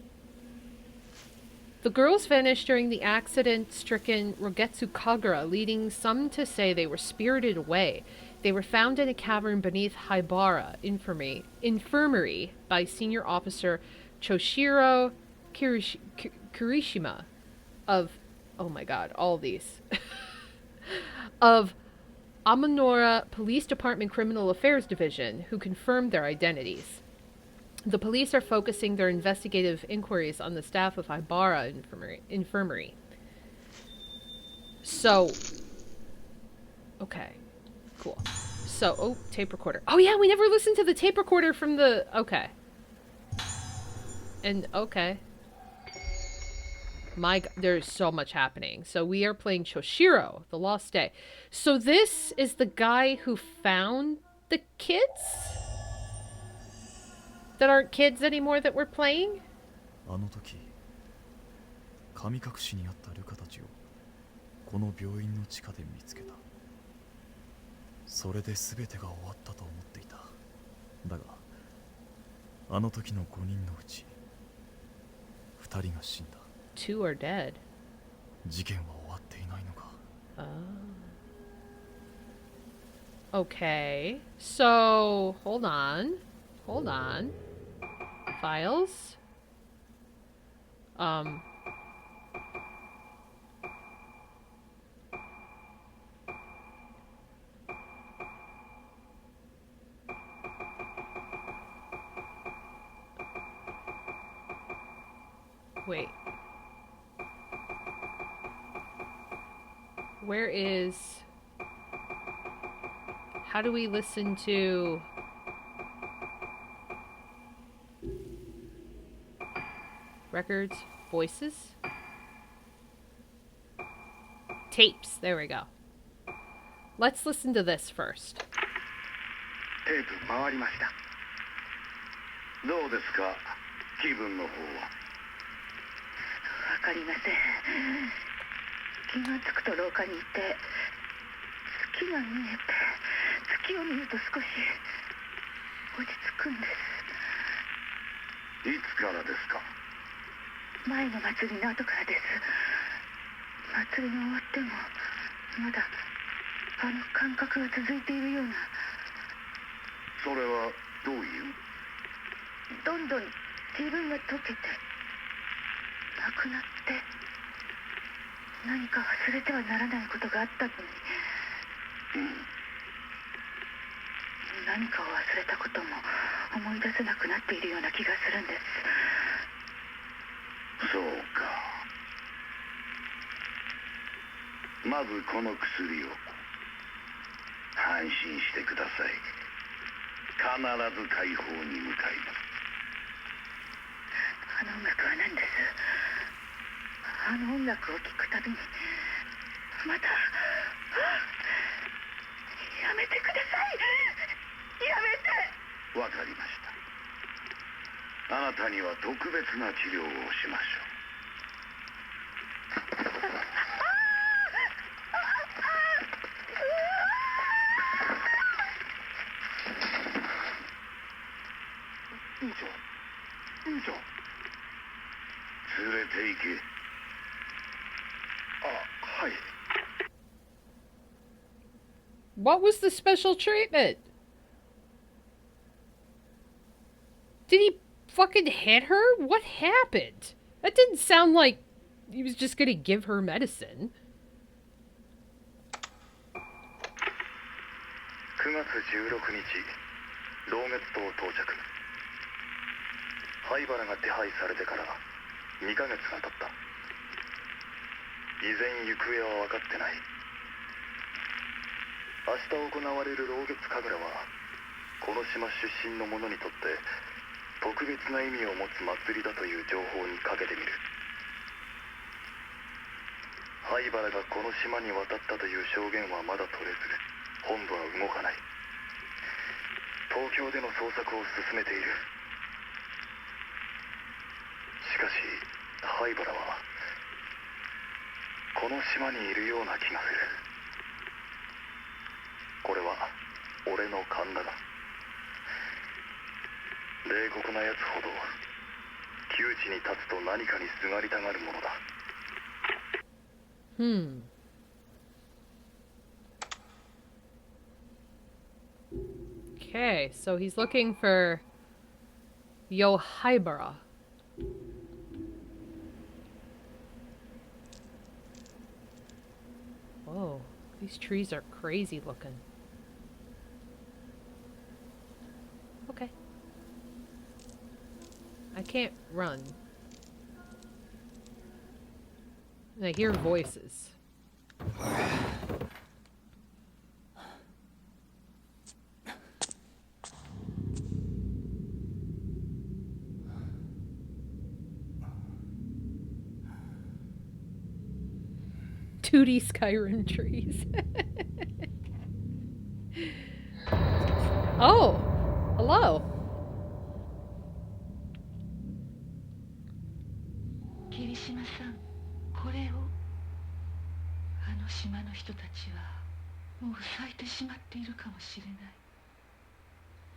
The girls vanished during the accident-stricken Rogetsu Kagura, leading some to say they were spirited away. They were found in a cavern beneath Haibara Infirmary by Senior Officer Choshiro Kirishima of... Oh my god, all these. of Amanora Police Department Criminal Affairs Division, who confirmed their identities. The police are focusing their investigative inquiries on the staff of Haibara Infirmary. So, okay, cool. So, oh, tape recorder. Oh yeah, we never listened to the tape recorder from the, okay. And, okay. There's so much happening. So we are playing Choshiro, the Lost Day. So this is the guy who found the kids? That aren't kids anymore that we're playing? あの時神隠しにあったルカたちをこの病院の地下で見つけた。それで全てが終わったと思っていた。だがあの時の5人のうち2人が死んだ。 2 are dead. 事件は終わっていないのか。Okay. So, hold on. Files. Wait. Where is... How do we listen to... Records? Voices? Tapes. There we go. Let's listen to this first. テープ回りました。どうですか、気分の方は。わかりません。気がつくと廊下にいて、月が見えて、月を見ると少し落ち着くんです。いつからですか？前の祭りの後からです。祭りが終わってもまだあの感覚が続いているような。それはどういう？どんどん自分が溶けてなくなって、何か忘れてはならないことがあったのに、何かを忘れたことも思い出せなくなっているような気がするんです。そうか。まずこの薬を。安心してください。必ず解放に向かいます。あの音楽は何です？あの音楽を聴くたびにまた、やめてください。やめて。わかりました。あなたには特別な治療をしましょう。院長、院長、連れて行け。あ、はい。 What was the special treatment? Did he fucking hit her? What happened? That didn't sound like he was just gonna give her medicine. 9月16日、老月島到着。灰原が手配されてから2ヶ月が経った。依然行方は分かってない。明日行われる老月神楽はこの島出身の者にとって特別な意味を持つ祭りだという情報にかけてみる。灰原がこの島に渡ったという証言はまだ取れず、本部は動かない。東京での捜索を進めている。しかし灰原はこの島にいるような気がする。これは俺の勘だが、冷酷なやつほど窮地に立つと何かにすがりたがるものだ。Okay, so he's looking for Yohaibara. Whoa, these trees are crazy looking. Okay. I can't run. And I hear voices. Tootie Skyrim trees. Oh, hello. 霧島さん、これを。あの島の人たちはもう咲いてしまっているかもしれない。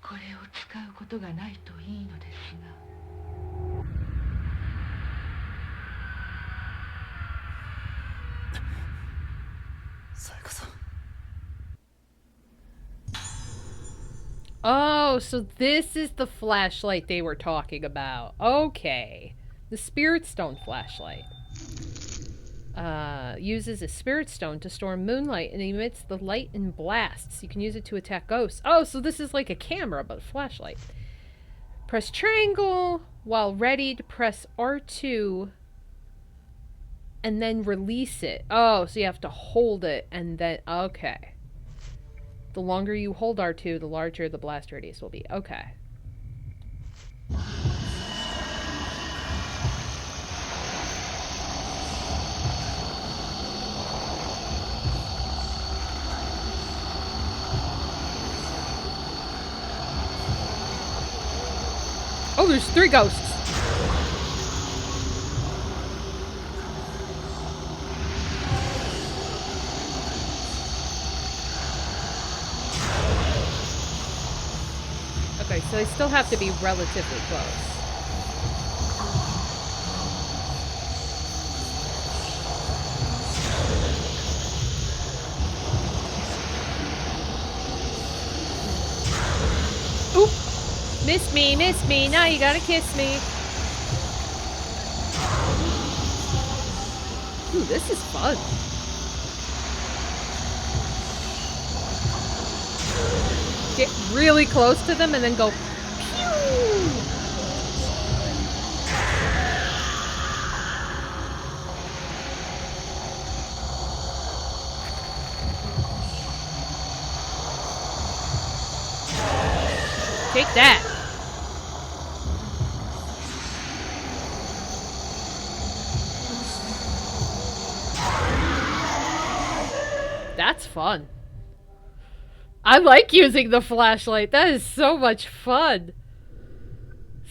これを使うことがないといいのですが。Oh, so this is the flashlight they were talking about. Okay. The Spirit Stone flashlight. Uses a Spirit Stone to store moonlight and emits the light in blasts. You can use it to attack ghosts. Oh, so this is like a camera, but a flashlight. Press triangle while ready to press R2 and then release it. Oh, so you have to hold it and then... Okay. The longer you hold R2, the larger the blast radius will be. Okay. Oh, there's 3 ghosts. so I still have to be relatively close. Oop! Miss me, now you gotta kiss me. Ooh, this is fun. Get really close to them and then go pew! Take that. That's fun. I like using the flashlight. That is so much fun.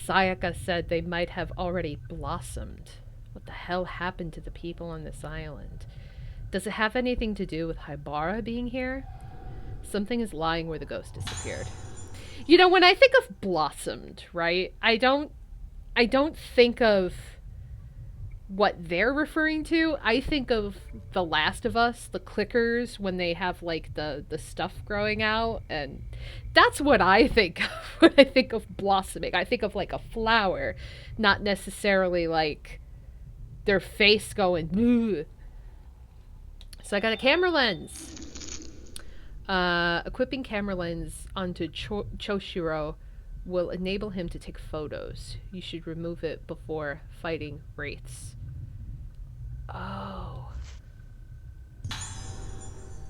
Sayaka said they might have already blossomed. What the hell happened to the people on this island? Does it have anything to do with Haibara being here? Something is lying where the ghost disappeared. You know, when I think of blossomed, right? I don't think of what they're referring to. I think of The Last of Us, the clickers, when they have like the stuff growing out, and that's what I think of when I think of blossoming. I think of like a flower, not necessarily like their face going "Ugh." So I got a camera lens. Equipping camera lens onto Choshiro will enable him to take photos. You should remove it before fighting wraiths. Oh.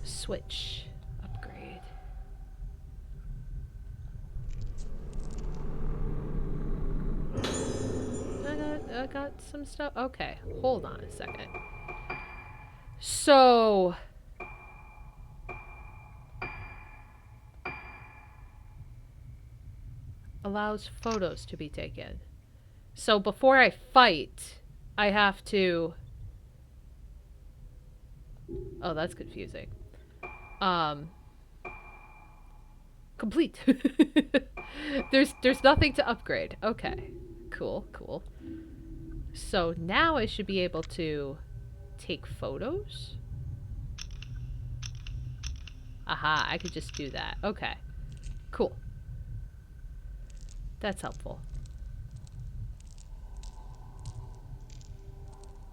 Switch. Upgrade. I got some stuff. Okay, hold on a second. So... allows photos to be taken. So before I fight, I have to... oh, that's confusing. Complete. There's nothing to upgrade. Okay. Cool, cool. So now I should be able to take photos? Aha, I could just do that. Okay. Cool. That's helpful.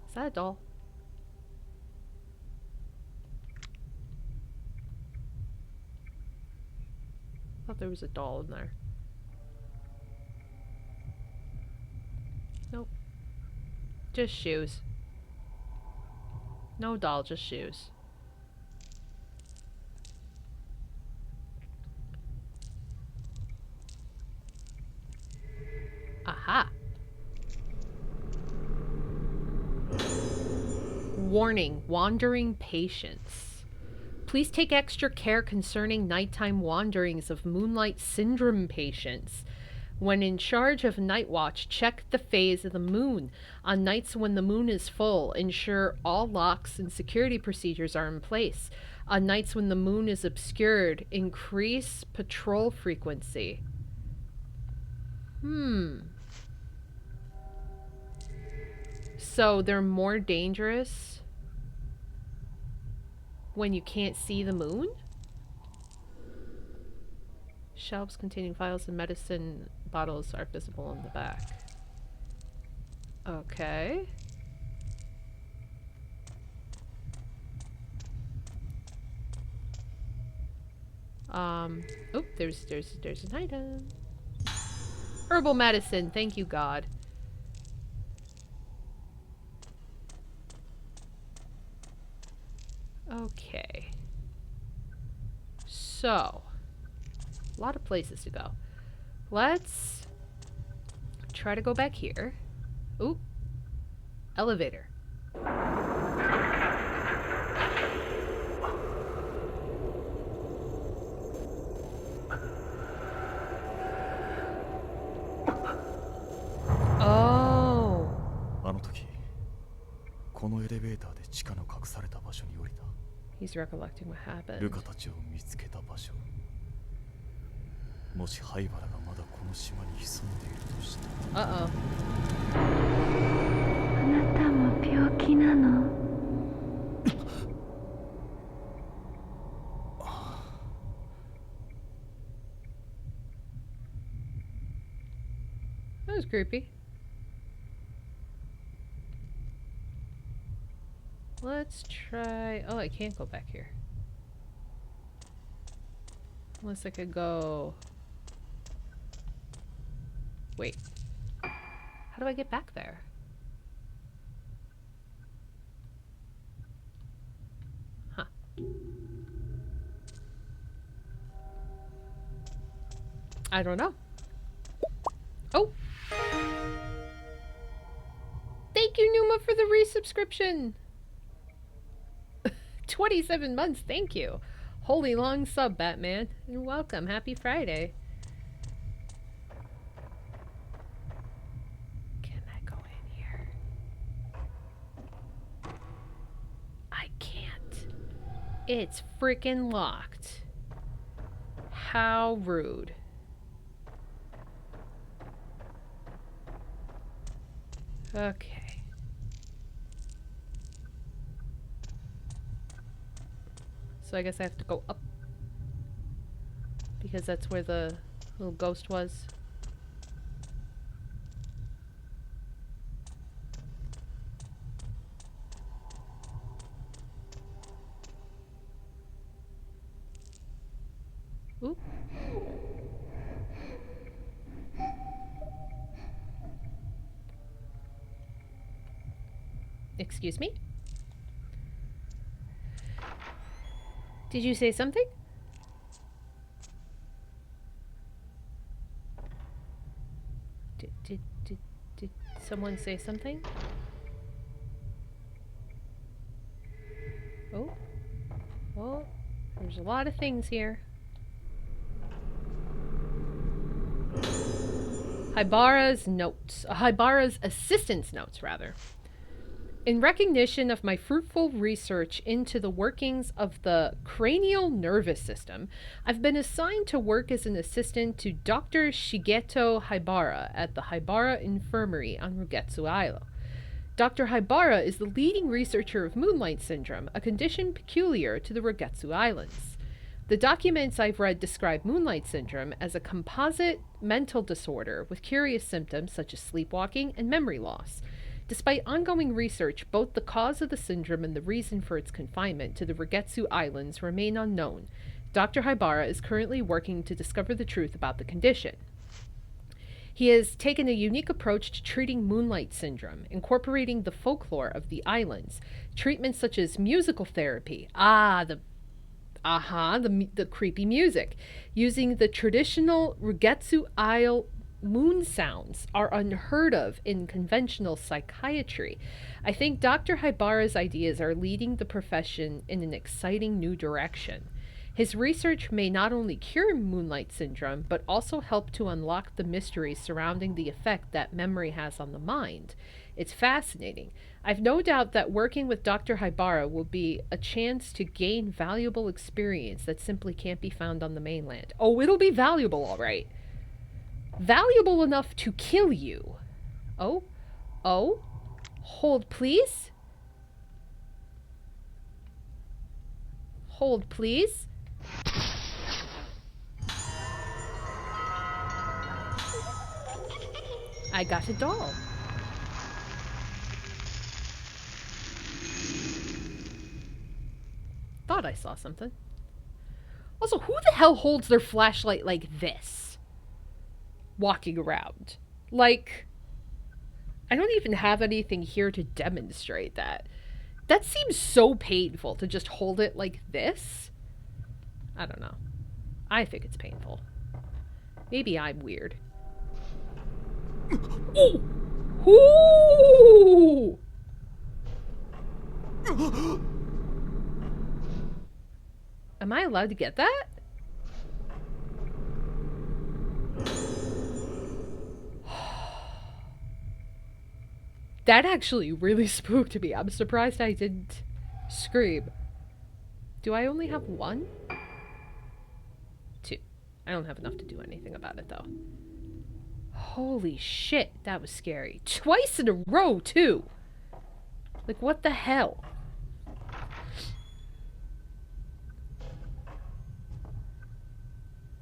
Is that a doll? I thought there was a doll in there. Nope. Just shoes. No doll, just shoes. Aha! Warning, wandering patients. Please take extra care concerning nighttime wanderings of moonlight syndrome patients. When in charge of night watch, check the phase of the moon. On nights when the moon is full, ensure all locks and security procedures are in place. On nights when the moon is obscured, increase patrol frequency. So they're more dangerous when you can't see the moon? Shelves containing vials and medicine bottles are visible on the back. Okay. Oh, there's an item. Herbal medicine, thank you, God. Okay. So, a lot of places to go. Let's try to go back here. Ooh. Elevator. Oh. あの時このエレベーターで地下の隠された場所に降りた。 He's recollecting what happened. ルカたちを見つけた場所。もし灰原がまだこの島に潜んでいるとしたら。 Uh-oh. あなたも病気なの？ That was creepy. Let's try... Oh, I can't go back here. Unless I could go... Wait. How do I get back there? Huh. I don't know. Oh! Thank you, Numa, for the resubscription! 27 months, thank you! Holy long sub, Batman. You're welcome. Happy Friday. Can I go in here? I can't. It's freaking locked. How rude. Okay. So I guess I have to go up. Because that's where the little ghost was. Ooh. Excuse me? Did you say something? Did someone say something? Oh. Oh. There's a lot of things here. Haibara's notes. Haibara's assistant's notes, rather. In recognition of my fruitful research into the workings of the cranial nervous system, I've been assigned to work as an assistant to Dr. Shigeto Haibara at the Haibara Infirmary on Rugetsu Island. Dr. Haibara is the leading researcher of Moonlight Syndrome, a condition peculiar to the Rugetsu Islands. The documents I've read describe Moonlight Syndrome as a composite mental disorder with curious symptoms such as sleepwalking and memory loss. Despite ongoing research, both the cause of the syndrome and the reason for its confinement to the Rugetsu Islands remain unknown. Dr. Haibara is currently working to discover the truth about the condition. He has taken a unique approach to treating Moonlight Syndrome, incorporating the folklore of the islands, treatments such as musical therapy, the creepy music, using the traditional Rugetsu Isle moon sounds are unheard of in conventional psychiatry. I think Dr. Haibara's ideas are leading the profession in an exciting new direction. His research may not only cure Moonlight Syndrome, but also help to unlock the mysteries surrounding the effect that memory has on the mind. It's fascinating. I've no doubt that working with Dr. Haibara will be a chance to gain valuable experience that simply can't be found on the mainland. Oh, it'll be valuable, all right. Valuable enough to kill you. Oh? Hold, please. Hold, please. I got a doll. Thought I saw something. Also, who the hell holds their flashlight like this? Walking around. Like, I don't even have anything here to demonstrate that. That seems so painful to just hold it like this. I don't know. I think it's painful. Maybe I'm weird. Oh! Ooh! Am I allowed to get that? That actually really spooked me. I'm surprised I didn't scream. Do I only have one? Two. I don't have enough to do anything about it, though. Holy shit, that was scary. Twice in a row, too! Like, what the hell?